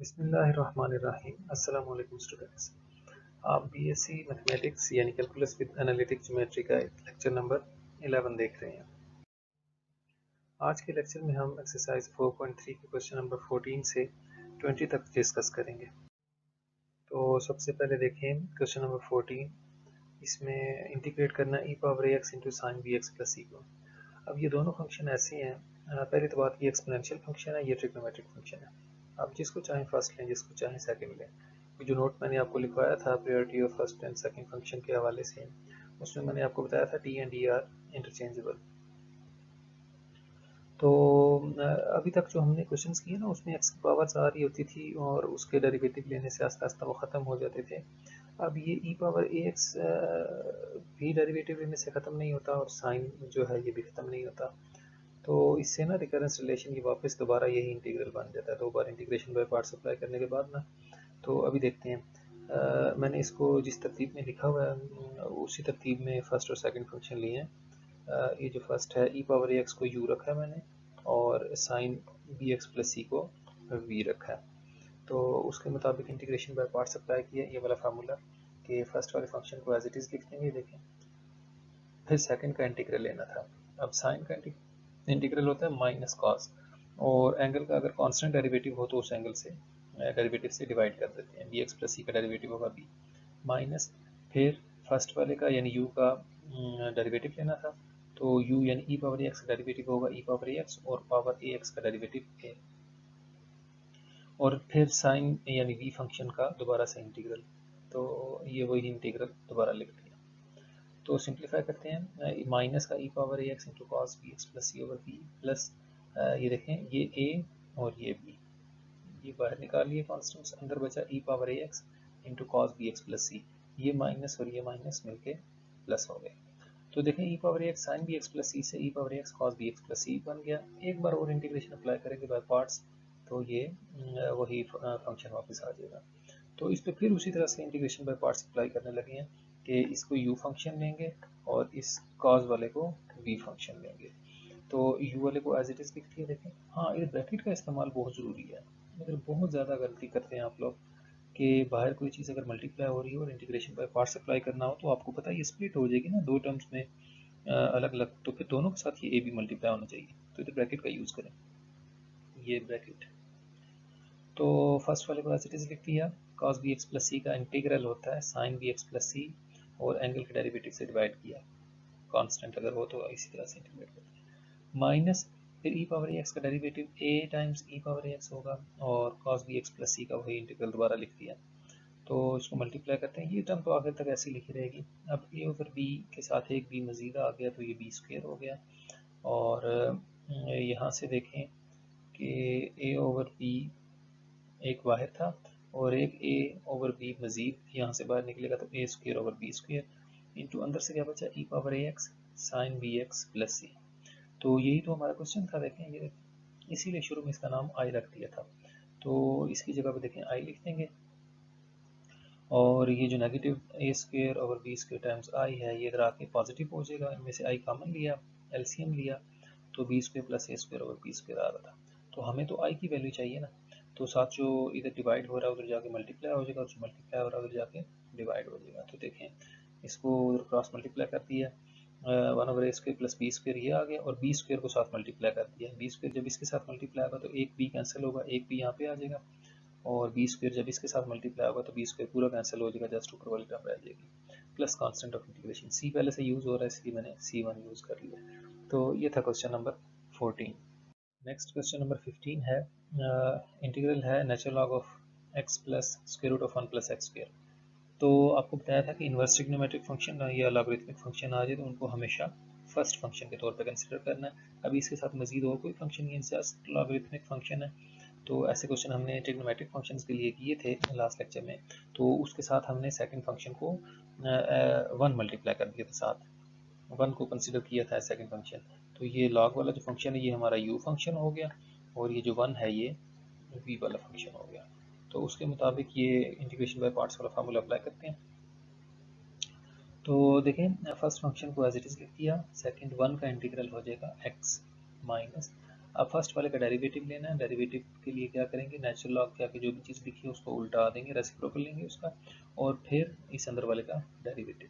बिस्मिल्लाहिर्रहमानिर्रहीम। अस्सलाम वालेकुम स्टूडेंट्स। आप बीएससी मैथमेटिक्स यानी कैलकुलस विद एनालिटिक ज्योमेट्री का लेक्चर नंबर 11 देख रहे हैं। आज के लेक्चर में हम एक्सरसाइज 4.3 के क्वेश्चन नंबर 14 से 20 तक डिस्कस करेंगे। तो सबसे पहले देखें क्वेश्चन नंबर 14। इसमें इंटीग्रेट करना e power ax into sine b x plus c को। अब ये दोनों फंक्शन ऐसे हैं, पहली तो बात ये एक्सपोनेंशियल फंक्शन है, ये ट्रिग्नोमेट्रिक फंक्शन है। आप जिसको चाहें फर्स्ट लें, जिसको चाहें सेकंड लें। जो नोट मैंने आपको लिखवाया था priority of first and second function के हवाले से, उसमें मैंने आपको बताया था T and D R interchangeable. तो अभी तक जो हमने क्वेश्चंस किए ना, उसमें एक्स की पावर्स आ रही होती थी और उसके डेरिवेटिव लेने से आस्ता आस्ता वो ख़त्म हो जाते थे। अब ये ई पावर ए एक्स भी डेरिवेटिव लेने से ख़त्म नहीं होता और साइन जो है ये भी ख़त्म नहीं होता। तो इससे ना रिकरेंस रिलेशन की वापस दोबारा यही इंटीग्रल बन जाता है, दो बार इंटीग्रेशन बाय पार्ट्स अप्लाई करने के बाद ना। तो अभी देखते हैं। मैंने इसको जिस तरतीब में लिखा हुआ है उसी तरतीब में फर्स्ट और सेकंड फंक्शन लिए हैं। ये जो फर्स्ट है ई पावर ए एक्स को यू रखा है मैंने, और sign b x plus c को वी रखा है। तो उसके मुताबिक इंटीग्रेशन बाय पार्ट्स अप्लाई किया, ये वाला फार्मूला कि फर्स्ट वाले फंक्शन को एज इट इज़ लिख देंगे। देखें, फिर सेकंड का इंटीग्रल लेना था। अब साइन का इंटीग्रल होता है माइनस कॉस, और एंगल का अगर कांस्टेंट डेरिवेटिव हो तो उस एंगल से डेरिवेटिव से डिवाइड कर देते हैं। बी एक्स प्लस सी का डेरिवेटिव होगा बी माइनस, फिर फर्स्ट वाले का यानी यू का डेरिवेटिव लेना था। तो यू यानी ई पावर ए एक्स का डेरिवेटिव होगा ई पावर ए एक्स, और पावर ए एक्स का डेरिवेटिव ए, और फिर साइन यानी वी फंक्शन का दोबारा से इंटीग्रल। तो ये वही इंटीग्रल दोबारा लिख दिया। तो सिंप्लीफाई करते हैं, माइनस का e power a x into cos b x plus c over b plus, ये देखें ये ए और ये बी, ये बाहर निकाल लिए कॉन्स्टेंट्स, अंदर बचा e power a x into cos b x plus c. ये माइनस और ये माइनस मिलके प्लस हो गए। तो देखें e power x sine b x plus c से e power x cos b x plus c बन गया। एक बार और इंटीग्रेशन अप्लाई करेंगे बाय पार्ट्स, तो ये वही फंक्शन वापस आ जाएगा। तो इस पर फिर उसी तरह से इंटीग्रेशन बाय पार्ट्स अप्लाई करने लगे हैं कि इसको u फंक्शन लेंगे और इस cos वाले को v फंक्शन लेंगे। तो u वाले को एज इट इज़ लिख दिया। देखें, हाँ, ये ब्रैकेट का इस्तेमाल बहुत ज़रूरी है। अगर बहुत ज़्यादा गलती करते हैं आप लोग कि बाहर कोई चीज़ अगर मल्टीप्लाई हो रही है और इंटीग्रेशन बाय पार्ट्स अप्लाई करना हो, तो आपको पता है ये स्प्लिट हो जाएगी ना दो टर्म्स में अलग अलग, तो फिर दोनों के साथ ये ए भी मल्टीप्लाई होना चाहिए। तो इधर ब्रैकेट का यूज़ करें, ये ब्रैकेट। तो फर्स्ट वाले को एज इट इज़ लिख दिया। cos बी एक्स प्लस सी का इंटीग्रल होता है साइन बी एक्स प्लस सी, और एंगल के डेरिवेटिव से डिवाइड किया। कांस्टेंट अगर हो तो इसी तरह से इंटीग्रेट करते हैं। माइनस, फिर ई पावर एक्स का डेरिवेटिव ए टाइम्स ई पावर एक्स होगा, और cos बी एक्स प्लस सी का वही इंटीग्रल दोबारा लिख दिया। तो इसको मल्टीप्लाई करते हैं, ये टर्म तो आखिर तक ऐसी लिखी रहेगी। अब ए ओवर बी के साथ एक बी मजीद आ गया, तो ये बी स्क्वेयर हो गया। और यहाँ से देखें कि ए ओवर बी एक बाहर था, और एक ए ओवर बी मजीद यहाँ से बाहर निकलेगा, तो a square over B square into अंदर से क्या बचा e power a x sine b x plus c. तो यही तो हमारा क्वेश्चन था। देखें, ये इसीलिए शुरू में इसका नाम आई रख दिया था। तो इसकी जगह पे देखें आई लिख देंगे, और ये जो negative A square over B square times I है, ये इधर आके पॉजिटिव हो जाएगा। इनमें से आई कॉमन लिया, एलसीएम लिया, तो बी स्क्र प्लस ए स्क्र ओवर बी स्क्र आ रहा था। तो हमें तो आई की वैल्यू चाहिए ना, तो साथ जो इधर डिवाइड हो रहा है उधर जाके मल्टीप्लाई हो जाएगा, और जो मल्टीप्लाई हो रहा है उधर जाके डिवाइड हो जाएगा। तो देखें, इसको उधर क्रॉस मल्टीप्लाई कर दिया, वन ओवर ए स्क्र प्लस बी स्क्र ये आ गया, और बी स्क्र को साथ मल्टीप्लाई कर दिया। बी स्क्र जब इसके साथ मल्टीप्लाई होगा तो एक बी कैंसिल होगा, एक बी यहाँ पे आ जाएगा, और बी स्क्र जब इसके साथ मल्टीप्लाई होगा तो बी स्क्र पूरा कैंसिल हो जाएगा, जस्ट ऊपर वाली टर्म रह जाएगी। प्लस कांस्टेंट ऑफ इंटीग्रेशन सी पहले से यूज़ हो रहा है, इसलिए मैंने C1 यूज़ कर लिया। तो ये था question number 14। Next question number 15 है, इंटीग्रल है natural log of x plus square root of 1 plus X square. तो आपको बताया था कि इन्वर्स ट्रिग्नोमेट्रिक फंक्शन या लॉगरिथमिक फंक्शन आ जाए तो उनको हमेशा फर्स्ट फंक्शन के तौर पर कंसिडर करना है। अभी इसके साथ मजीद और कोई फंक्शन नहीं है, जस्ट लॉगरिथमिक फंक्शन है। तो ऐसे क्वेश्चन हमने ट्रिग्नोमेट्रिक फंक्शंस के लिए किए थे लास्ट लेक्चर में। तो उसके साथ हमने सेकंड फंक्शन को 1 मल्टीप्लाई कर दिया था, साथ 1 को कंसिडर किया था सेकंड फंक्शन। तो ये लॉग वाला जो फंक्शन है ये हमारा u फंक्शन हो गया, और ये जो 1 है ये v वाला फंक्शन हो गया। तो उसके मुताबिक ये इंटीग्रेशन बाय पार्ट्स वाला फार्मूला अप्लाई करते हैं। तो देखें, फर्स्ट फंक्शन को एज इट इज़ लिख दिया, सेकंड 1 का इंटीग्रल हो जाएगा x माइनस अब फर्स्ट वाले का डेरिवेटिव लेना है। डेरिवेटिव के लिए क्या करेंगे, नेचुरल लॉग के आगे जो भी चीज़ लिखी है उसको उल्टा देंगे, रेसिप्रोकल लेंगे उसका, और फिर इस अंदर वाले का डेरिवेटिव,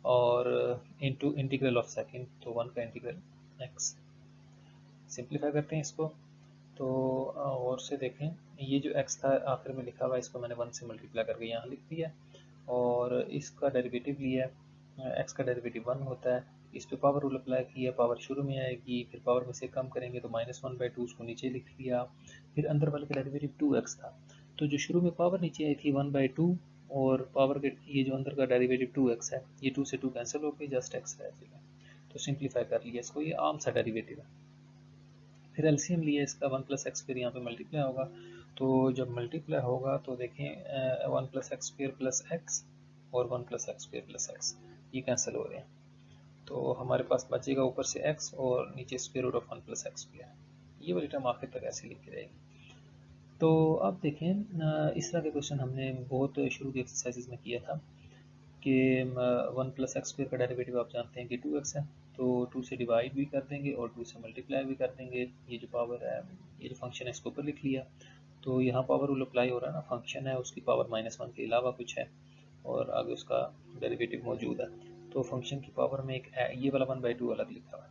और इनटू इंटीग्रल ऑफ सेकंड, तो 1 का इंटीग्रल x। सिंप्लीफाई करते हैं इसको, तो और से देखें, ये जो x था आखिर में लिखा हुआ, इसको मैंने 1 से मल्टीप्लाई करके यहाँ लिख दिया, और इसका डेरिवेटिव लिया है। x का डेरिवेटिव 1 होता है, इस पे पावर रूल अप्लाई किया, पावर शुरू में आएगी, फिर पावर में से कम करेंगे तो -1/2, उसको नीचे लिख लिया। फिर अंदर वाले का डेरिवेटिव 2x था, तो जो शुरू में पावर नीचे आई थी 1/2, और पावर के ये जो अंदर का डेरिवेटिव 2x है, ये 2 से 2 कैंसिल हो गई, जस्ट x रह जाएगा। तो सिंप्लीफाई कर लिया इसको, ये आम सा डेरिवेटिव है। फिर एलसीएम लिया इसका, 1 + x फिर यहाँ पे मल्टीप्लाई होगा, तो जब मल्टीप्लाई होगा तो देखें 1 + x² + x और 1 + x² + x ये कैंसिल हो रहे हैं, तो हमारे पास बचेगा ऊपर से x और नीचे √1 + x²। ये वाली टर्म आखिर तक ऐसे लिखी रहेगी। तो अब देखें इस तरह के क्वेश्चन हमने बहुत शुरू की एक्सरसाइजेज में किया था कि 1 + x² का डेरिवेटिव आप जानते हैं कि 2x है, तो 2 से डिवाइड भी कर देंगे और 2 से मल्टीप्लाई भी कर देंगे। ये जो पावर है, ये जो फंक्शन है, इसके ऊपर लिख लिया, तो यहाँ पावर रूल अप्लाई हो रहा है ना, फंक्शन है उसकी पावर -1 के अलावा कुछ है, और आगे उसका डेरिवेटिव मौजूद है, तो फंक्शन की पावर में एक ये वाला 1/2 अलग लिखा हुआ है,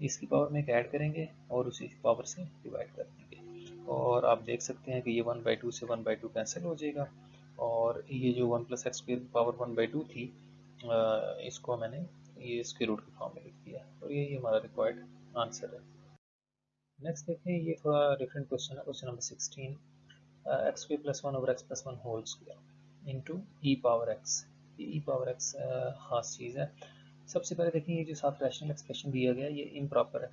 इसकी पावर में एक ऐड करेंगे और उसी पावर से डिवाइड कर देंगे, और आप देख सकते हैं कि ये 1/2 से 1/2 कैंसिल हो जाएगा, और ये जो 1 + x² पावर 1/2 थी, इसको मैंने ये स्क्वायर रूट के फॉर्म में लिख दिया, और यही हमारा रिक्वायर्ड आंसर है। नेक्स्ट देखें, ये थोड़ा डिफरेंट क्वेश्चन है, question number 16, x² + 1/x + 1 whole square into ई पावर x। ये ई पावर x खास चीज़ है। सबसे पहले देखिए, ये जो साथ रैशनल एक्सप्रेशन दिया गया ये इम्प्रॉपर है,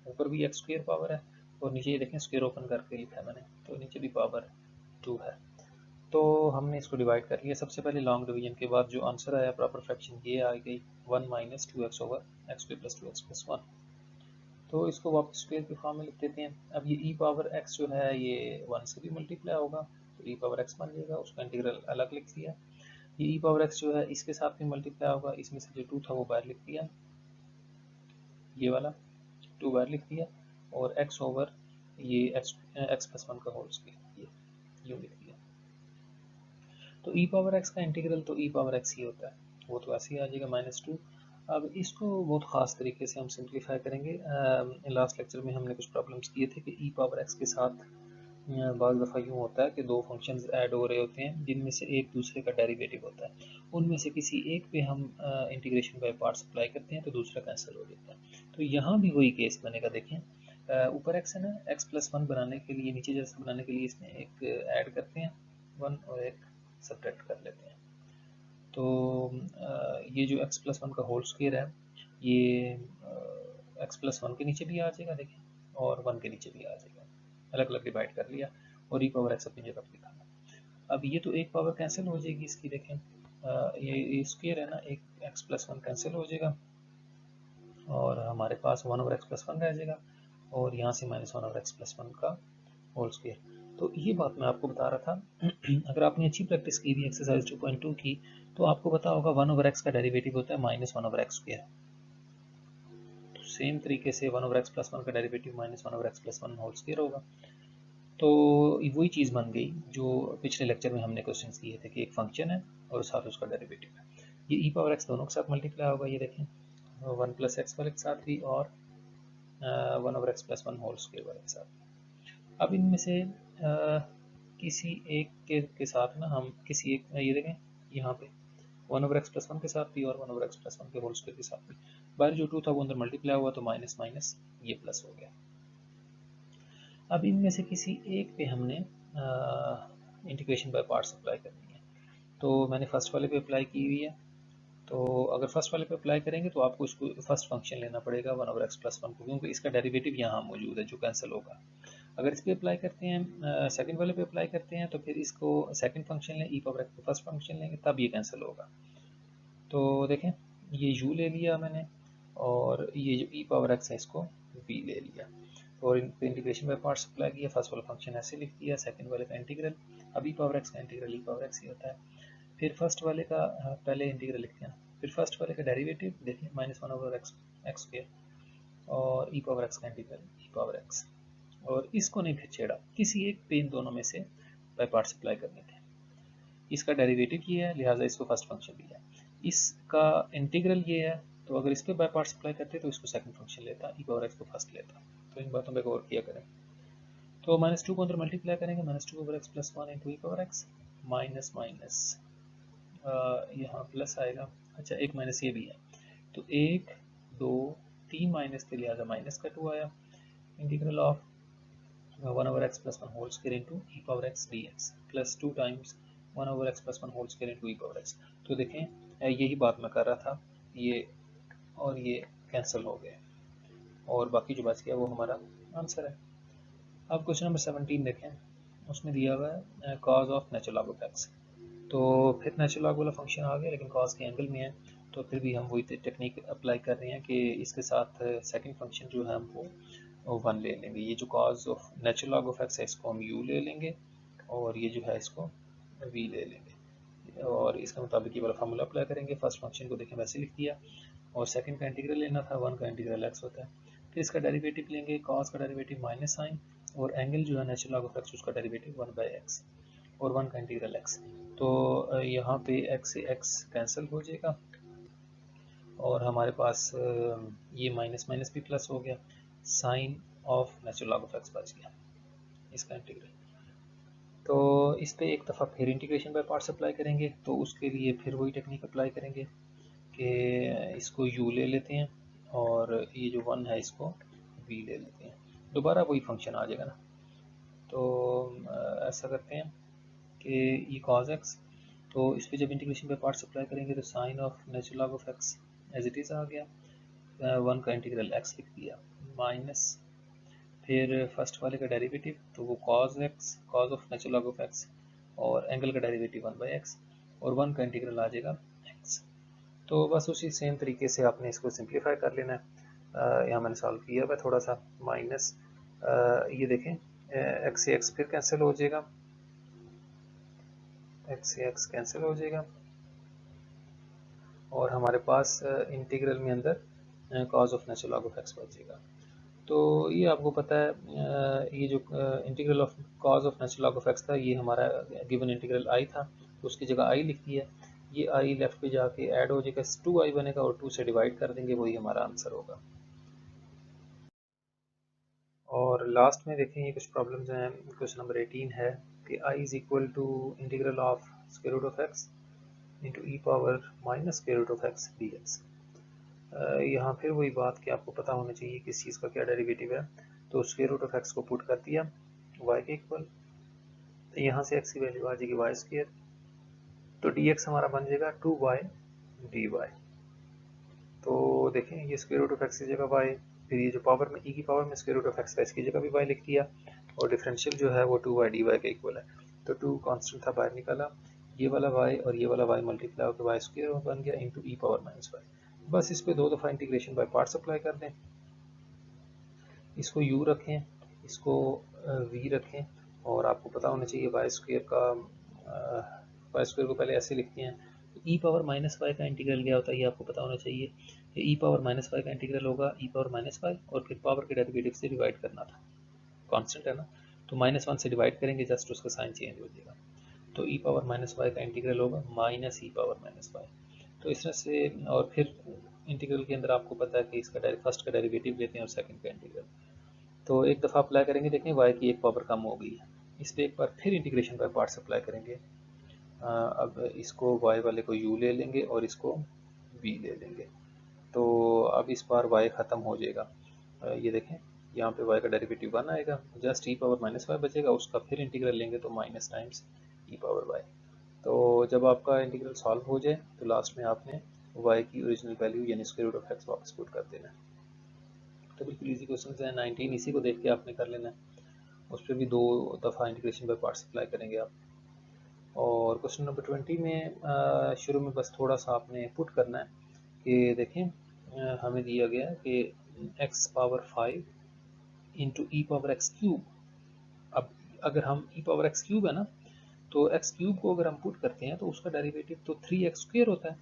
ऊपर भी x² पावर है, और नीचे ये देखें स्क्वायर ओपन करके लिखा है मैंने, तो नीचे भी पावर 2 है। तो हमने इसको डिवाइड कर लिया। सबसे पहले लॉन्ग डिवीजन के बाद जो आंसर आया प्रॉपर फ्रैक्शन ये आ गई 1 - 2x/x² + 2x + 1। तो इसको वापस स्क्वायर के फॉर्म में लिख देते हैं। अब ये e पावर x जो है ये 1 से भी मल्टीप्लाई होगा, तो e पावर x बन जाएगा, उसका इंटीग्रल अलग लिख दिया। ये e पावर x जो है इसके साथ भी मल्टीप्लाई होगा, इसमें से जो 2 था वो बाहर लिख दिया, ये वाला 2 बाहर लिख दिया, और x ओवर ये x + 1 का होल स्क्वायर ये यूँ लिख दिया। तो e पावर x का इंटीग्रल तो e पावर x ही होता है, वो तो ऐसे ही आ जाएगा -2। अब इसको बहुत ख़ास तरीके से हम सिंप्लीफाई करेंगे। लास्ट लेक्चर में हमने कुछ प्रॉब्लम्स किए थे कि e पावर x के साथ बाज़ दफ़ा यूँ होता है कि दो फंक्शंस ऐड हो रहे होते हैं जिनमें से एक दूसरे का डेरिवेटिव होता है, उनमें से किसी एक पे हम इंटीग्रेशन बाय पार्ट्स अप्लाई करते हैं तो दूसरा कैंसिल हो जाता है। तो यहाँ भी वही केस बनेगा। देखें ऊपर x है ना, x + 1 बनाने के लिए, नीचे जैसा बनाने के लिए इसमें एक ऐड करते हैं 1 और एक सब्ट्रैक्ट कर लेते हैं, तो ये जो x + 1 का होल स्क्वायर है ये x + 1 के नीचे भी आ जाएगा, देखें, और 1 के नीचे भी आ जाएगा, अलग अलग डिवाइड कर लिया, और e पावर x अपनी जगह पर लिखा। अब ये तो एक पावर कैंसिल हो जाएगी इसकी, देखें ये स्क्वायर है ना, एक x + 1 कैंसिल हो जाएगा, और हमारे पास 1/x + 1 रह जाएगा, और यहाँ से -1/x + 1 का होल स्क्वायर। तो ये बात मैं आपको बता रहा था अगर आपने अच्छी प्रैक्टिस की हुई एक्सरसाइज 2.2 की, तो आपको पता होगा 1/x का डेरिवेटिव होता है -1/x²। तो सेम तरीके से 1/x + 1 का डेरिवेटिव -1/x + 1 होल स्क्वायर होगा। तो वही चीज़ बन गई जो पिछले लेक्चर में हमने क्वेश्चन किए थे कि एक फंक्शन है और साथ उसका डेरिवेटिव है। ये e पावर x दोनों के साथ मल्टीप्लाई होगा, ये देखें 1 + x वाले के साथ भी, और 1/x + 1 होल स्क्वायर वाले के साथ। अब इनमें से किसी एक के साथ ना हम किसी एक, ये देखें यहाँ पे 1/x + 1 के साथ भी और 1/x + 1 के होल स्क्वायर के साथ भी, बाहर जो 2 था वो अंदर मल्टीप्लाई हुआ तो माइनस माइनस ये प्लस हो गया। अब इनमें से किसी एक पे हमने इंटीग्रेशन बाय पार्ट्स अप्लाई करनी है, तो मैंने फर्स्ट वाले पे अप्लाई की हुई है। तो अगर फर्स्ट वाले पे अप्लाई करेंगे तो आपको इसको फर्स्ट फंक्शन लेना पड़ेगा 1/x + 1 को, क्योंकि इसका डेरिवेटिव यहाँ मौजूद है जो कैंसिल होगा। अगर इस पे अप्लाई करते हैं, सेकंड वाले पे अप्लाई करते हैं, तो फिर इसको सेकंड फंक्शन लें, e पावर x को फर्स्ट फंक्शन लेंगे, तब ये कैंसिल होगा। तो देखें ये u ले लिया मैंने, और ये जो e पावर x है इसको v ले लिया, और इन पे इंटीग्रेशन बाय पार्ट्स अप्लाई किया। फर्स्ट वाला फंक्शन ऐसे लिख दिया, सेकंड वाले का इंटीग्रल, अब e पावर x का इंटीग्रल e पावर x ही होता है। फिर फर्स्ट वाले का पहले इंटीग्रल लिखते हैं, फिर फर्स्ट वाले का डेरिवेटिव देखिए -1/x², और ई पावर एक्स का इंटीग्रल ई पावर एक्स, और इसको नहीं फिर छेड़ा, किसी एक पे इन दोनों में से बाय पार्ट्स अप्लाई करने थे। इसका डेरिवेटिव ये है, लिहाजा इसको फर्स्ट फंक्शन लिया। इसका इंटीग्रल ये है, तो अगर इस पर बाय पार्ट्स अप्लाई करते तो इसको सेकंड फंक्शन लेता, ई पावर एक्स को फर्स्ट लेता। तो इन बातों पर गौर किया करें। तो -2 को अंदर मल्टीप्लाई करेंगे, -2 ओवर एक्स प्लस 1 इंटू ई पावर एक्स, माइनस माइनस यहाँ प्लस आएगा। अच्छा, एक माइनस ये भी है, तो 1 2 3 माइनस थे, लिहाजा माइनस का 2 आया। Integral of 1 over X plus 1 whole square into E power X D X plus 2 times 1 over X plus 1 whole square into E power X. तो देखें, यही बात मैं कर रहा था, ये और ये कैंसिल हो गए, और बाकी जो बच गया वो हमारा आंसर है। अब क्वेश्चन नंबर 17 देखें, उसमें दिया हुआ है cause of natural log of x. तो फिर नेचुरल लॉग वाला फंक्शन आ गया, लेकिन कॉज के एंगल में है, तो फिर भी हम वही टेक्निक अप्लाई कर रहे हैं कि इसके साथ सेकंड फंक्शन जो है हम वो 1 ले लेंगे। ये जो cause of natural log of x है इसको हम u ले लेंगे, और ये जो है इसको v ले लेंगे, और इसके मुताबिक ये वाला फार्मूला अप्लाई करेंगे। फर्स्ट फंक्शन को देखें वैसे लिख दिया, और सेकंड का इंटीग्रल लेना था, 1 का इंटीग्रल x होता है। फिर इसका डेरिवेटिव लेंगे, कॉस का डेरिवेटिव माइनस साइन, और एंगल जो है नेचुरल लॉग ऑफ एक्स उसका डेरिवेटिव 1/x, और 1 का इंटीग्रल x। तो यहाँ पे x से x कैंसिल हो जाएगा, और हमारे पास ये माइनस माइनस भी प्लस हो गया, sine of natural log of X बच गया, इसका इंटीग्रल। तो इस पर एक दफ़ा फिर इंटीग्रेशन बाय पार्ट्स अप्लाई करेंगे, तो उसके लिए फिर वही टेक्निक अप्लाई करेंगे कि इसको u ले लेते हैं, और ये जो 1 है इसको v ले लेते हैं, दोबारा वही फंक्शन आ जाएगा ना। तो ऐसा करते हैं कि ये cos x, तो इस पर जब इंटीग्रेशन बाय पार्ट्स अप्लाई करेंगे तो sine of natural log of x as it is आ गया, 1 का इंटीग्रल x लिख दिया, माइनस फिर फर्स्ट वाले का डेरिवेटिव, तो वो cos x, cos of natural log of x, और एंगल का डेरिवेटिव 1/x, और 1 का इंटीग्रल आ जाएगा x। तो बस उसी सेम तरीके से आपने इसको सिंप्लीफाई कर लेना है। यहाँ मैंने सॉल्व किया हुआ थोड़ा सा, माइनस ये देखें, x से x फिर कैंसिल हो जाएगा, x से x कैंसिल हो जाएगा, और हमारे पास इंटीग्रल में अंदर cos of natural log of x बचेगा। तो ये आपको पता है, ये जो integral of cos of natural log of x था, ये हमारा गिवन इंटीग्रल i था, तो उसकी जगह i लिख दिया। ये i लेफ्ट पे जाके ऐड हो जाएगा, 2i बनेगा, और 2 से डिवाइड कर देंगे, वही हमारा आंसर होगा। और लास्ट में देखें, ये कुछ प्रॉब्लम्स हैं। क्वेश्चन नंबर 18 है कि i is equal to integral of square root of x into E power minus square root of x dx। यहाँ फिर वही बात कि आपको पता होना चाहिए किस चीज़ का क्या डेरिवेटिव है। तो स्क्वायर रूट ऑफ x को पुट कर दिया y के इक्वल, तो यहाँ से x की वैल्यू आ जाएगी वाई स्क्वायर, तो dx हमारा बन जाएगा 2y dy। तो देखें, ये स्क्वायर रूट ऑफ x की जगह y, फिर ये जो पावर में e की पावर में स्क्वायर रूट ऑफ x था, इसकी जगह भी y लिख दिया, और डिफरेंशियल जो है वो 2y dy के इक्वल है। तो 2 कांस्टेंट था, बाहर निकाला, ये वाला y और ये वाला y मल्टीप्लाई होकर वाई स्क्वायर बन गया इंटू ई पावर माइनस वाई। बस इस पर 2 दफ़ा इंटीग्रेशन बाय पार्ट्स अप्लाई कर दें, इसको u रखें, इसको v रखें, और आपको पता होना चाहिए वाई स्क्वायर का, वाई स्क्वायर को पहले ऐसे लिखते हैं, तो ई पावर माइनस वाई का इंटीग्रल क्या होता है ये आपको पता होना चाहिए। ई पावर माइनस वाई का इंटीग्रल होगा ई पावर माइनस वाई, और फिर पावर के डेरिवेटिव से डिवाइड करना था, कांस्टेंट है ना, तो -1 से डिवाइड करेंगे, जस्ट उसका साइन चेंज हो जाएगा। तो ई पावर माइनस वाई का इंटीग्रल होगा माइनस ई पावर माइनस वाई। तो इस तरह से, और फिर इंटीग्रल के अंदर आपको पता है कि इसका फर्स्ट का डेरिवेटिव लेते हैं और सेकंड का इंटीग्रल। तो एक दफ़ा अप्लाई करेंगे, देखें y की एक पावर कम हो गई है, इस पर एक बार फिर इंटीग्रेशन बाय पार्ट्स अप्लाई करेंगे। अब इसको y वाले को u ले लेंगे, और इसको v ले लेंगे, तो अब इस बार y ख़त्म हो जाएगा। ये देखें, यहाँ पे y का डेरिवेटिव 1 आएगा, जस्ट ई पावर माइनस वाई बचेगा, उसका फिर इंटीग्रल लेंगे तो माइनस टाइम्स ई पावर वाई। तो जब आपका इंटीग्रल सॉल्व हो जाए तो लास्ट में आपने y की ओरिजिनल वैल्यू यानी स्क्वायर रूट ऑफ x वापस पुट कर देना है। तो बिल्कुल इजी क्वेश्चन है, 19 इसी को देख के आपने कर लेना है, उस पर भी 2 दफ़ा इंटीग्रेशन बाय पार्ट्स अप्लाई करेंगे आप। और क्वेश्चन नंबर 20 में शुरू में बस थोड़ा सा आपने पुट करना है कि देखें, हमें दिया गया है कि x पावर 5 इंटू ई पावर एक्स क्यूब। अब अगर हम ई पावर एक्स क्यूब है ना, तो एक्स क्यूब को अगर हम पुट करते हैं तो उसका डेरिवेटिव तो 3x स्क्वायर होता है,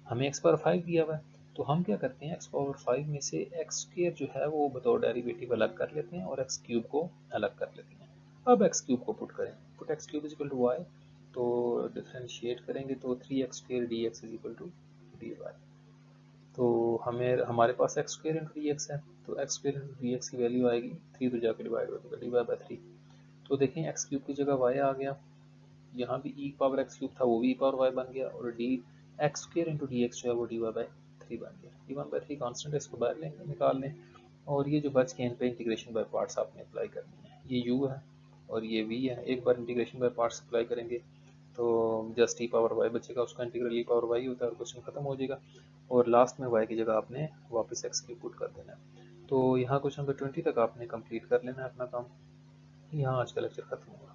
हमें x पावर 5 दिया हुआ है, तो हम क्या करते हैं, एक्स पावर 5 में से एक्स स्क्वायर जो है वो बतौर डेरिवेटिव अलग कर लेते हैं और एक्स क्यूब को अलग कर लेते हैं। अब एक्स क्यूब को पुट करें, put x cube is equal to y, तो डिफ्रेंशिएट करेंगे तो 3x square d x is equal to d y. तो हमारे पास x square into d x है, तो x square into d x की वैल्यू आएगी 3 तो जाकर डिवाइड हो जाएगा डी वाई बाई 3। तो देखें एक्स क्यूब की जगह वाई आ गया, यहाँ भी ई पावर एक्स क्यूब था वो भी ई पावर वाई बन गया, और D x square into d x जो है वो डी वाई बाई 3 बन गया। डी वन बाई 3 कॉन्स्टेंट है, इसको बाहर लेंगे, निकाल लें, और ये जो बच के इन पे इंटीग्रेशन बाय पार्ट्स आपने अप्लाई करनी है। ये यू है और ये वी है, एक बार इंटीग्रेशन बाय पार्ट्स अप्लाई करेंगे तो जस्ट ई पावर वाई बचेगा, उसका इंटीग्रल ई पावर वाई होता है और क्वेश्चन खत्म हो जाएगा, और लास्ट में वाई की जगह आपने वापस एक्स क्यूब पुट कर देना है। तो यहाँ क्वेश्चन नंबर 20 तक आपने कंप्लीट कर लेना है अपना काम। यहाँ आज का लेक्चर खत्म होगा।